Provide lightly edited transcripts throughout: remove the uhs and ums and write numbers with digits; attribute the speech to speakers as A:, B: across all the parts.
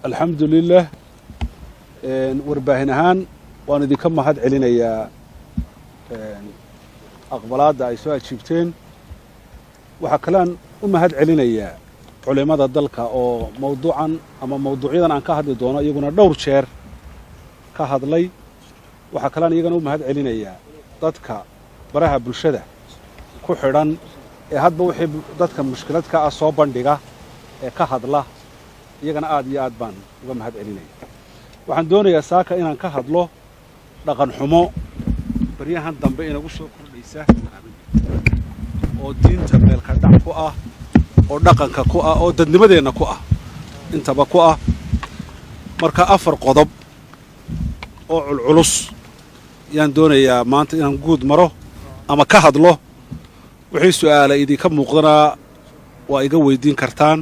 A: الحمد لله warbaahin waan idinka mahad celinayaa aqbalaada ay soo ajiibteen waxa kale u mahad celinayaa culimada dalka oo mawduucan ama mawduucyadan aan ka hadli doono iyaguna dhowr jeer ka hadlay waxa kale iyagana u mahad celinayaa dadka baraha bulshada ku xidhan ee hadba wixii dadka mushkiladka ah soo bandhiga ee ka hadla iyagana aad iyo aad baan uga mahad celinayaa waxaan doonayaa saaka inaan ka hadlo dhaqan xumo baryahan dambe inagu soo kordhaysa oo diinta meelka dhac ku ah oo dhaqanka ku ah oo dadnimadeena ku ah intaba ku ah marka afar qodob oo culculus yaan doonayaa maanta inaan guud maro ama ka hadlo wixii su'aala idinka muuqdana waa iga weydiin kartaan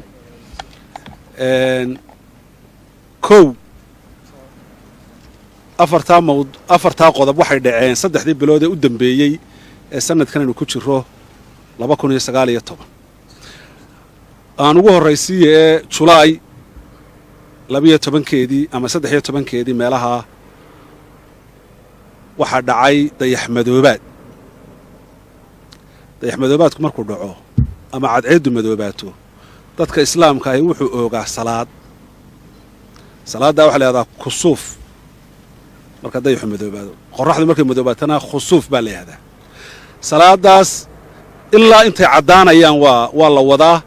A: kow afartaa qodob waxay dhaceen saddexdii bilood ee u dambeeyey ee sanadkan aynu ku jiro 2019 aan ugu horraysiiye ee julaay 12keedii ama 13keedii meelaha waxaa dhacay dayaxmadoobaadku markuu dhaco ama cadceeddu madoobaato dadka islaamka ahi wuxuu oogaa salaaddaa waxaa la yidhahdaa kusuuf marka dayaxu madoobaado qorraxdu markay madoobaatana khusuuf baa la yidhahdaa salaadaas ilaa intay caddaanayaan waa la wadaa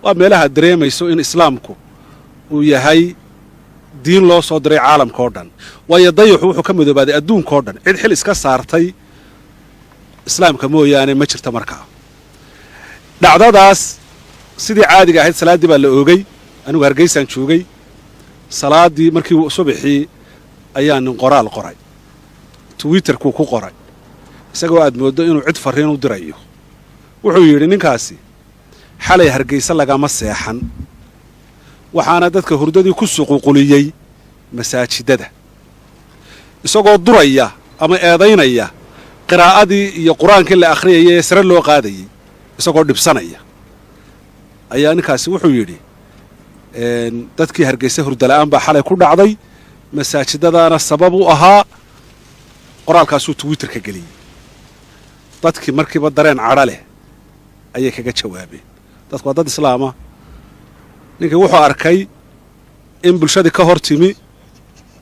A: waa meelaha dareemayso in islaamku uu yahay diin loo soo diray caalamka oo dhan waayo dayaxu wuxuu ka madoobaaday adduunka oo dhan cid xil iska saartay islaamka mooyaane ma jirta markaa dhacdadaas sidii caadiga ahayd salaaddii baa la oogay anigu hargeysaan joogay salaaddii markii subaxii ayaa nin qoraal qoray twitterkuu ku qoray isagoo aad mooddo inuu cid farriin u dirayo wuxuu yidhi ninkaasi xalay hargayse lagama seexan waxaana dadka hurdadii ku suququliyey masaajidada isagoo duraya ama eedaynaya qiraa'adii iyo qur-aankii la akhriyayay ee sare loo qaadayey isagoo dhibsanaya ayaa ninkaasi wuxuu yidhi dadkii hargayse hurdala'aan baa xalay ku dhacday masaajidadaana sabab u ahaa qoraalkaasuu twitterka geliyey dadkii markiiba dareen cadho leh ayay kaga jawaabeen dadku waa dad islaama ninkii wuxuu arkay in bulshadii ka hor timi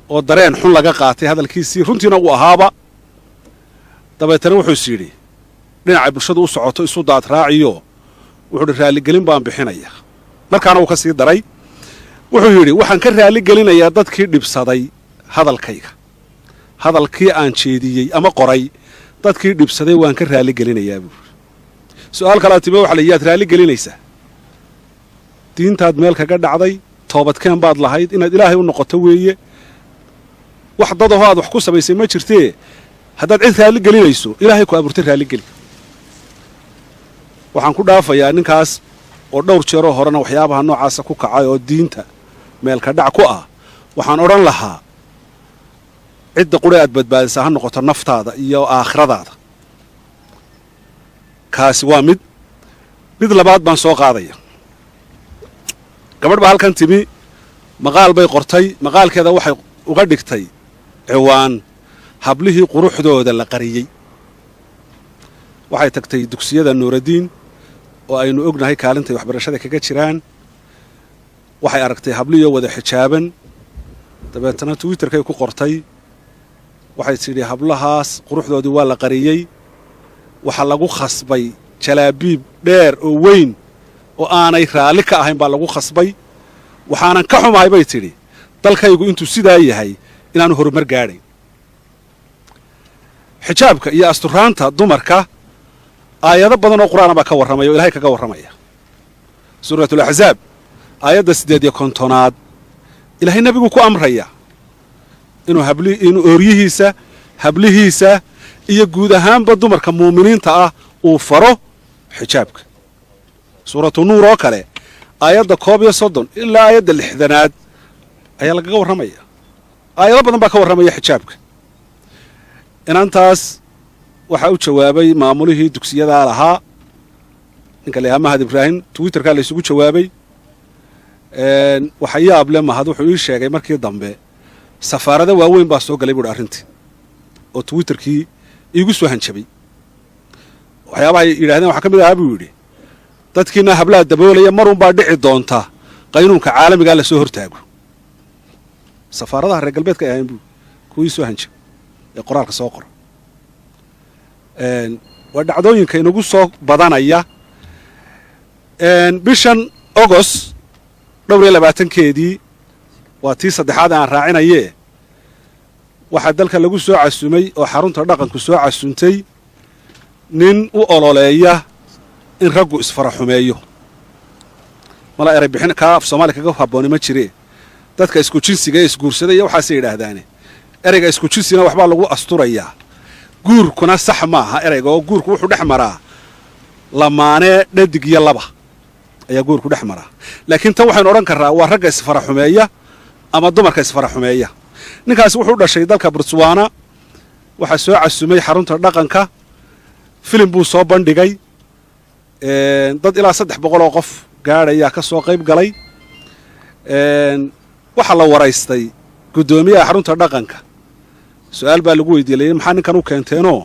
A: oo dareen xun laga qaatay hadalkiisii runtiina uu ahaaba dabeetana wuxuu is yidhi dhinacay bulshadu u socoto isu daad raaciyo wuxuu hi raalligelin baan bixinaya markaana uu ka sii daray wuxuu yidhi waxaan ka raalligelinayaa dadkii dhibsaday hadalkayga hadalkii aan jeediyey ama qoray dadkii dhibsaday waan ka raalligelinayaa buuri su'aal kalaa time waxa la yaad raalligelinaysaa diintaad meel kaga dhacday toobadkeen baad lahayd inaad ilaahay u noqoto weeye wax dadaho aad wax ku samaysay ma jirtee haddaad cid raalligelinayso ilaahay ku abuurtay raalligeli waxaan ku dhaafayaa ninkaas oo dhowr jeeroo horena waxyaabaha noocaasa ku kacay oo diinta meelka dhac ku ah waxaan odhan lahaa cidda qudhe aad badbaadisaa ha noqoto naftaada iyo aakhiradaada kaasi waa mid labaad baan soo qaadaya gabadh baa halkan timi maqaal bay qortay maqaalkeeda waxay uga dhigtay ciwaan hablihii quruxdooda la qariyey waxay tagtay dugsiyada nuuradiin oo aynu ognahay kaalintay waxbarashada kaga jiraan waxay aragtay hablihii wada xijaaban dabeetana twitterkay ku qortay waxay tidhi hablahaas quruxdoodii waa la qariyey waxaa lagu khasbay jalaabiib dheer oo weyn oo aanay raalli ka ahayn baa lagu khasbay waxaanan ka xumahay bay tidhi dalkaygu intuu sidaa yahay inaanu horumar gaadhayn xijaabka iyo asturaanta dumarka aayado badan oo qur'aana baa ka warramaya oo ilahay kaga warramaya suuratulaxzaab aayadda 8 ilaahay nebigu ku amraya inuu ooryihiisa hablihiisa iyo guud ahaanba dumarka muuminiinta ah uu faro xijaabka suuratu nuur oo kale aayadda 31 ilaa aayadda 60 ayaa lagaga warramaya aayado badan baa ka warramaya xijaabka inantaas waxaa u jawaabay maamulihii dugsiyadaa lahaa ninka la yahaa mahad ibraahim twitterkaa la isugu jawaabay waxa yaab leh mahad wuxuu ii sheegay markii dambe safaarada waaweyn baa soo galay buuhi arrintii oo twitterkii iigu soo hanjabay waxyaabaha ay yidhahdeen waxaa ka mid ahaa buu yidhi dadkiina hablaha daboolaya marun baa dhici doonta qaynuunka caalamigaa la soo hortaago safaaradaha reer galbeedka ay ahayn buu kuwii soo hanjabay ee qoraalka soo qora waa dhacdooyinka inagu soo badanaya bishan agost 22keedii waa tii saddexaad aan raacinayee waxaa dalka lagu soo casumay oo xarunta dhaqanku soo casuntay nin u ololeeya in raggu isfaraxumeeyo mala eray bixin kaa af soomaali kaga habbooni ma jiree dadka isku jinsiga ee isguursaday iyo waxaasay yidhaahdaane ereyga isku jinsina waxbaa lagu asturayaa guurkuna sax maaha ereyga oo guurku wuxuu dhex maraa lamaanee dhadig iyo laba ayaa guurku dhex maraa laakiin tan waxaynu odhan karraa waa ragga isfaraxumeeya ama dumarka isfaraxumeeya ninkaasi wuxuu dhashay dalka botswana waxaa soo casumay xarunta dhaqanka filim buu soo bandhigay dad ilaa 300 oo qof gaadhayaa ka soo qayb galay waxaa la waraystay guddoomiyaha xarunta dhaqanka su-aal baa lagu weydiiyey maxaa ninkan u keenteenoo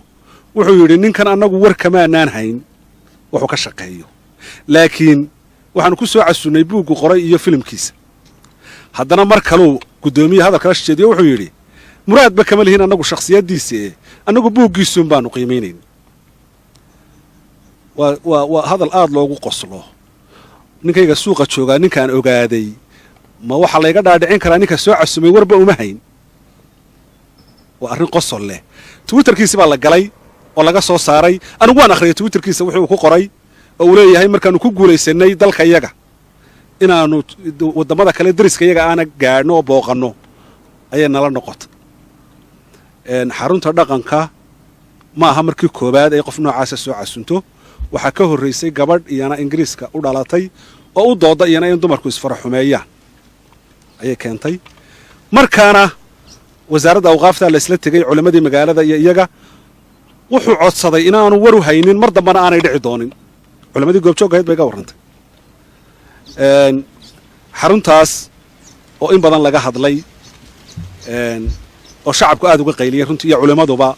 A: wuxuu yidhi ninkan annagu war kamaanaan hayn wuxuu ka shaqeeyo laakiin waxaanu ku soo casunnay buuggu qoray iyo filimkiisa haddana mar kaluu guddoomiyaha hadalkala sheediyo wuxuu yidhi muraadba kama lihiin annagu shakhsiyaddiisa annagu buuggiisuun baanu qiimaynayn waa hadal aad loogu qoslo ninkayga suuqa joogaa ninkaan ogaaday ma waxaa layga dhaadhicin karaa ninka soo casumay warba uma hayn waa arrin qosol leh twitterkiisi baa la galay oo laga soo saaray anigu waan akhriyay twitterkiisa wuxuu ku qoray oo uu leeyahay markaanu ku guulaysanay dalka yaga inaanu waddamada kale dariska yaga aana gaadhno oo booqanno ayay nala noqotay xarunta dhaqanka ma aha markii koowaad ay qof noocaasa soo casunto waxaa ka horraysay gabadh iyana ingiriiska u dhalatay oo u dooda iyana in dumarku isfaraxumeeyaan ayay keentay markaana wasaaradda awqaafta la isla tegey culimmadii magaalada iyo iyaga wuxuu codsaday inaanu waru haynin mar dambana aanay dhici doonin culimmadii goobjoog ahayd bay ga warrantay xaruntaas oo in badan laga hadlay oo shacabku aad uga qayliyay runtii iyo culimmaduba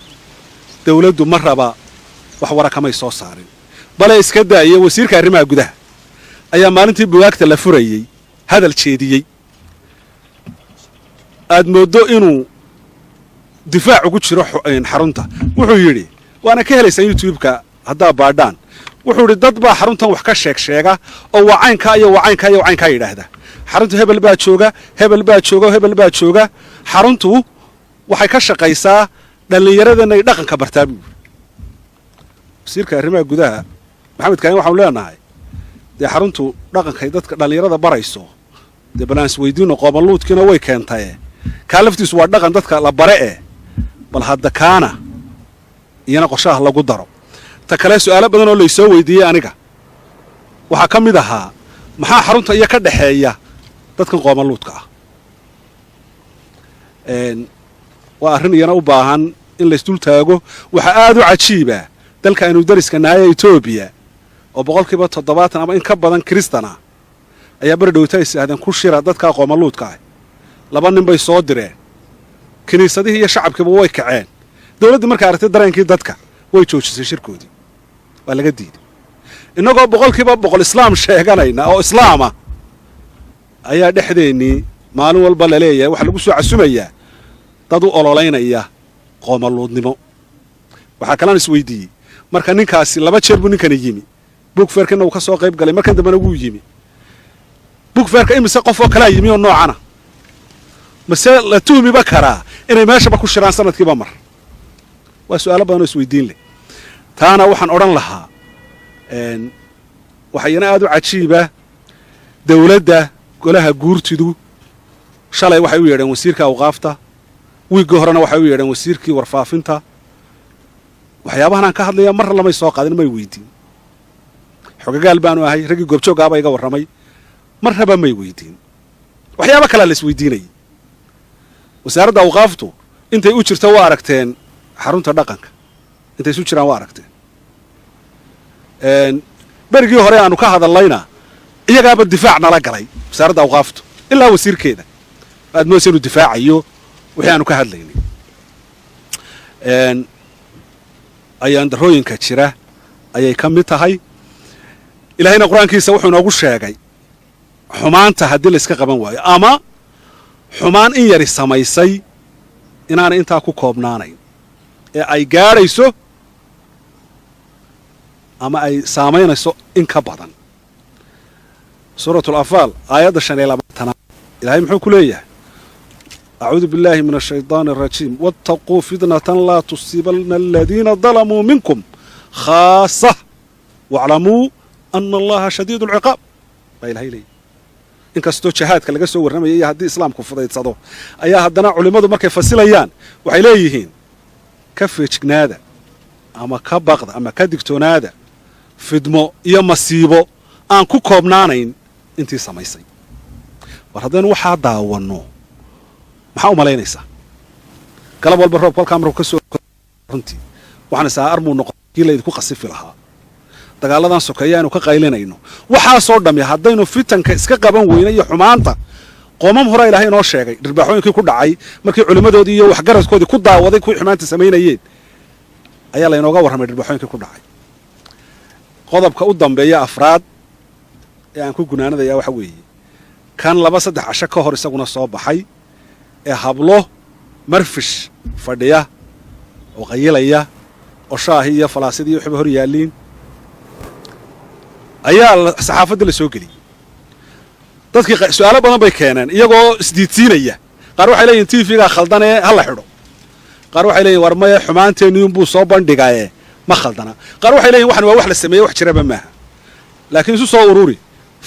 A: dawladdu ma raba wax wara kamay soo saarin bale iska daayay wasiirka arrimaha gudaha ayaa maalintii bugaagta la furayey hadal jeediyey aad mooddo inuu difaac ugu jiro xarunta wuxuu yidhi waana ka helaysaan youtube-ka haddaa baadhaan wuxuu yidhi dad baa xaruntan wax ka sheega oo wacaynkaa iyo wacaynkaa iyo wacaynkaa yidhaahda xaruntu hebel baa jooga hebel baa jooga hebel baa jooga xaruntu waxay ka shaqaysaa dhallinyaradana ay dhaqanka bartaa buu wasiirka arrimaha gudaha maxamed kaahin waxaanu leenahay dee xaruntu dhaqankay dadka dhallinyarada barayso dee balaans weydiino qoomaluudkiina way keentaye kaa laftiisu waa dhaqan dadka la bare bal hadda kaana iyana qorshaha lagu daro ta kale su'aalo badan oo laysoo weydiiyey aniga waxaa ka mid ahaa maxaa xarunta iyo ka dhexeeya dadkan qoomaluudka ah waa arrin iyana u baahan in laysdul taago waxaa aad u cajiiba dalka aynu dariska nahay etoobiya oo 70% ama in ka badan kiristana ayaa bari dhowta is ahdeen ku shira dadka qoomaluudka ah 2 nin bay soo direen kiniisadihii iyo shacabkiiba way kaceen dawladdu markay aragtay dareenkii dadka way joojisay shirkoodii waa laga diiday innagoo 100% islaam sheeganayna oo islaama ayaa dhexdeennii maalin walba la leeyahay waxa lagu soo casumayaa dad u ololeynaya qoomaluudnimo waxaa kalaan isweydiiyey marka ninkaasi 2 jeer buu ninkani yimi bugfeerkana uu ka soo qayb galay markan dambana wuu yimi bugfeerka imise qof oo kala yimi oo noocana mase la tuhmiba karaa inay meeshaba ku shiraan sanadkiiba mar waa su'aalo badan oo isweydiin leh taana waxaan odhan lahaa waxayna aad u cajiiba dawladda golaha guurtidu shalay waxay u yeedheen wasiirka awqaafta wiigga horena waxay u yeedheen wasiirkii warfaafinta waxyaabahan aan ka hadlaya mar lamay soo qaadin may weydiin xogagaal baanu ahay raggii goobjooggaaba iga warramay marnaba may weydiin waxyaabo kalea la isweydiinayay wasaaradda awqaaftu intay u jirto waa aragteen xarunta dhaqanka intay isu jiraan waa aragteen berigii hore aanu ka hadallayna iyagaaba difaac nala galay wasaaradda awqaaftu ilaa wasiirkeeda aad moodaysa inuu difaacayo wixii aanu ka hadlaynay ayaan darooyinka jira ayay ka mid tahay ilaahayna qur-aankiisa wuxuu inoogu sheegay xumaanta haddii la iska qaban waayo ama xumaan in yari samaysay inaanay intaa ku koobnaanayn ee ay gaadhayso ama ay saamaynayso in ka badan suuratu alafaal aayadda 5 ilaahay muxuu ku leeyahay acuudu billahi min ashaydaani arajiim wattaquu fitnatan laa tusiibanna aladiina dalamuu minkum khaasa waclamuu ana allaha shadiidu alciqaab baa ilahay leeyahy inkastoo jihaadka laga soo warramaya iyo haddii islaamku fudaydsado ayaa haddana culimmadu markay fasilayaan waxay leeyihiin ka feejignaada ama ka baqda ama ka digtoonaada fidmo iyo masiibo aan ku koobnaanayn intii samaysay war haddaynu waxaa daawanno maxaa u malaynaysaa galab walba roobka halkaa marku ka soo runtii waxaan isaa armuu noqon kii laydinku qasifi lahaa dagaaladan sokeeya aynu ka qaylinayno waxaasoo dhammi haddaynu fitanka iska qaban weyna iyo xumaanta qoomam hore ilaahay inoo sheegay dhirbaaxooyinkii ku dhacay markii culimmadoodii iyo waxgaradkoodii ku daawaday kuwii xumaanta samaynayeen ayaa laynooga warramay dhirbaaxooyinkii ku dhacay qodobka u dambeeya afraad ee aan ku gunaanadayaa waxa weeye kan 2-3 casho ka hor isaguna soo baxay ee hablo marfish fadhiya oo qayilaya oo shaahi iyo falaasid iyo waxba hor yaalliin ayaa saxaafadda la soo geliyey dadkii su'aalo badan bay keeneen iyagoo isdiidsiinaya qaar waxay leeyihin tv-gaa khaldanee ha la xidho qaar waxay leeyihin war maye xumaanteenniyunbuu soo bandhigaye ma khaldana qaar waxay leeyihin waxan waa wax la sameeyey wax jiraba maaha laakiin isu soo ururi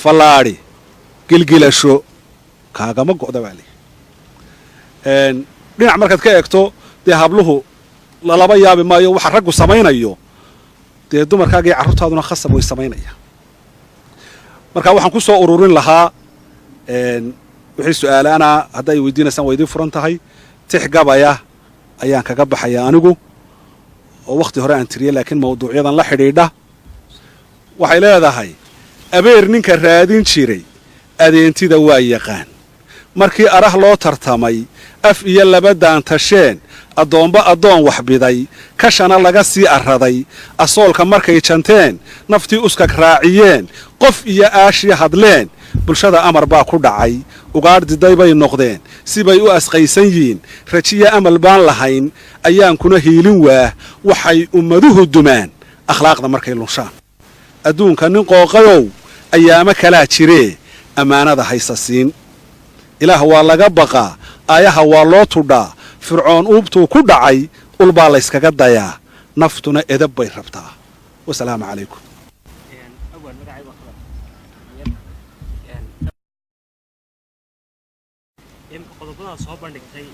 A: fallaadhi gilgilasho kaagama go'da baa leeyihi dhinac markaad ka eegto dee habluhu lalaba yaabi maayo waxa raggu samaynayo dee dumarkaaga iyo carruurtaaduna khasab way samaynayaan marka waxaan ku soo ururin lahaa wixii su'aalaana hadday weydiinaysaan waa idiin furan tahay tix gabaya ayaan kaga baxaya anigu oo wakhti hore aan tiriyey laakiin mawduucyadan la xidhiidha waxay leedahay abeer ninka raadin jiray adeentida waa yaqaan markii arah loo tartamay af iyo 2 daantasheen addoomba addoon waxbiday kashana laga sii arraday asoolka markay janteen naftii uskag raaciyeen qof iyo aashii hadleen bulshada amar baa ku dhacay ugaadh diday bay noqdeen sibay u asqaysan yihiin rajiya amal baan lahayn ayaankuna hiilin waah waxay ummaduhu dumaan akhlaaqda markay lunshaan adduunka nin qooqayow ayaamo kalaa jiree ammaanada haysa siin ilaah waa laga baqaa aayaha waa loo tudhaa fircoon uubtuu ku dhacay ulbaa layskaga dayaa naftuna edab bay rabtaa wasalaamu calaykum
B: qodobada soo bandhigtay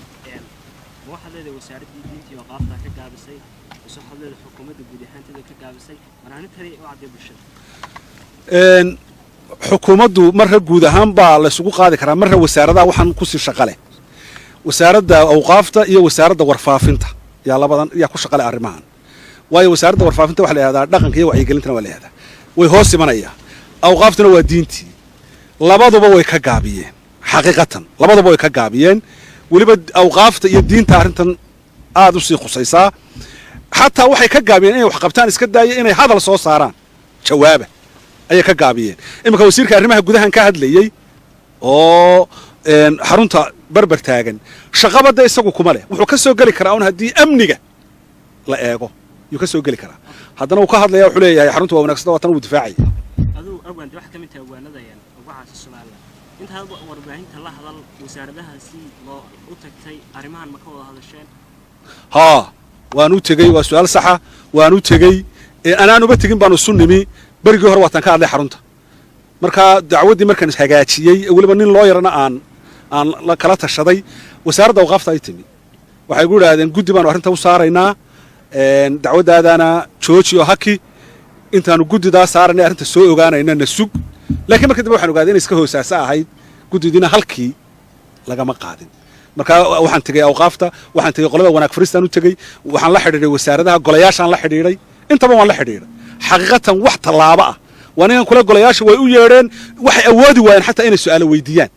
B: waxaad leedahay wasaaraddii diinta iyo qaafta ka gaabisay waxaad leedahay xukuumadda guud ahaanteeda ka gaabisay maraanintan oo cadday bulshada
A: xukuumaddu marra guud ahaan baa la isugu qaadi karaa marra wasaaradaha waxaan ku sii shaqo leh wasaaradda awqaafta iyo wasaaradda warfaafinta yaa labadan yaa ku shaqo leh arrimahan waayo wasaaradda warfaafinta waxa la yidhahdaa dhaqanka iyo wacyigelintana waa la yidhahdaa way hoos imanaya awqaaftuna waa diintii labaduba way ka gaabiyeen xaqiiqatan labaduba way ka gaabiyeen weliba awqaafta iyo diinta arrintan aad u sii khusaysaa xataa waxay ka gaabiyeen inay wax qabtaan iska daaya inay hadal soo saaraan jawaaba ayay ka gaabiyeen iminka wasiirka arrimaha gudahan ka hadlayey oo xarunta barbar taagan shaqabadda isagu kuma leh wuxuu ka soo geli karaa un haddii amniga la eego yuu ka soo geli karaa haddana wuu ka hadlaya wuxuu leeyahay xarunta waa wanagsada waatan wuu difaacaya
B: aduu awaan wax ka mid tahay awaanadayan ugacaasa Soomaaliya inta warbaahinta la hadal wasaaradahaasi loo u tagtay arrimahan ma ka wada hadasheen
A: haa waan u tegey waa su'aal saxa waan u tegey anaanuba tegin baanu sunnimi berigii hore waataan ka hadlay xarunta markaa dacwaddii markaan hagaajiyey weliba nin loo yarana aan la kala tashaday wasaaradda awqaafta ay timi waxay gu idhaahdeen guddi baanu arrinta u saaraynaa dacwaddaadaana jooji oo haki intaanu guddidaa saaranay arrinta soo ogaanayna na sug laakiin marka dambe waxaan ogaaday inay iska hoosaasa ahayd guddidiina halkii lagama qaadin markaa waxaan tegey awqaafta waxaan tegey qolada wanaag faristaan u tegey waxaan la xidhiidhay wasaaradaha golayaashaan la xidhiidhay intaba waan la xidhiidhay xaqiiqatan wax tallaabo ah وأنا كل قلياش ويجرين وح أودي وين حتى إن السؤال ويديان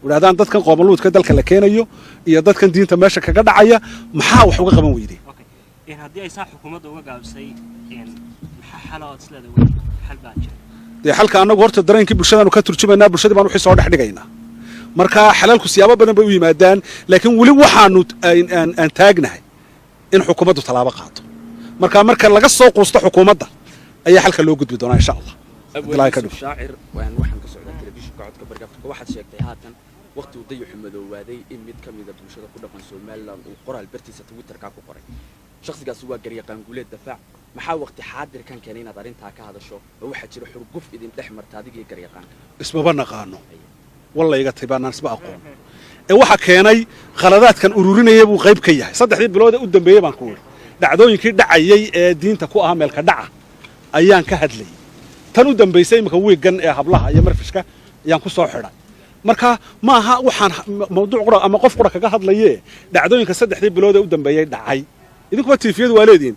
A: وهذا ضد كان قابلود كده الكلكينيو يا ضد كان دين تماشى كجدع عيا محاو حقوق من ويدي.
B: إن هذه أي صح حكومة وجا بسي إن حالات سلده وين حل باجر.
A: دي حلقة أنا قررت الدرين كيف بالشدة إنه كتر شبه الناس بالشدة ما نروح يصعد حد جينا. مركا حلال كسيابة بدنا بيوي مادان لكن ولي وحانو أن تاجنه إن حكومته طلابة قاطو. مركا لقى السوق وسط حكومته أي حلقة لو قد بدنا إن شاء الله.
C: الله يكرمك. شاعر وأن وحن كسر التلفزيون قاعد كبر قفتك واحد شيء هاتن وقت وضيع حمد وادي إميت كم إذا بمشهد كنا قنصل مال وقرأ البرتي ستوتر كاكو قرأ. شخص جالسوا جريء قام قولت دفاع محا وقت حاضر كان كانين دارين تاك هذا الشو وواحد يروح يرقف إذا متحمر تادي جريء قام.
A: اسمه بنا قانون. والله يقطع بنا نسبة أقوم. واحد كاني خلادات كان أورورين يبوا غيب كياه صدق حديد بلوده قدام بيه بنقول دعدون يمكن دعيي دين تكو أهمل كدعة أيان كهدلي تنو قدام بيسي مكوي جن هبلها أيام مرفشكا أيان كسر حرة مركا ما ها وحن موضوع قرا أما قف قرا كهدليه دعدون يمكن صدق حديد بلوده قدام بيه دعي إذا كنت تفيد والدين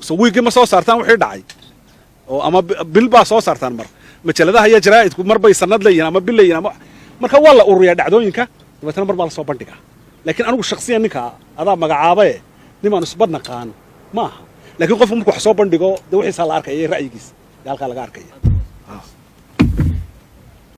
A: سوي جم صار صارتان وحيد دعي أو أما بالباص صارتان مر مثل هذا هي جرائد مر بيسند لي أما باللي أنا مركا والله أوريا دعدون يمكن مثلا مرة بالصوب بندقة لكن أنا شخصيا نكها هذا مقعابه نما نسبنا قان ما لكن قف ممكن حساب بندقة ده وحي صار أركيه رأيكيس قال قال أركيه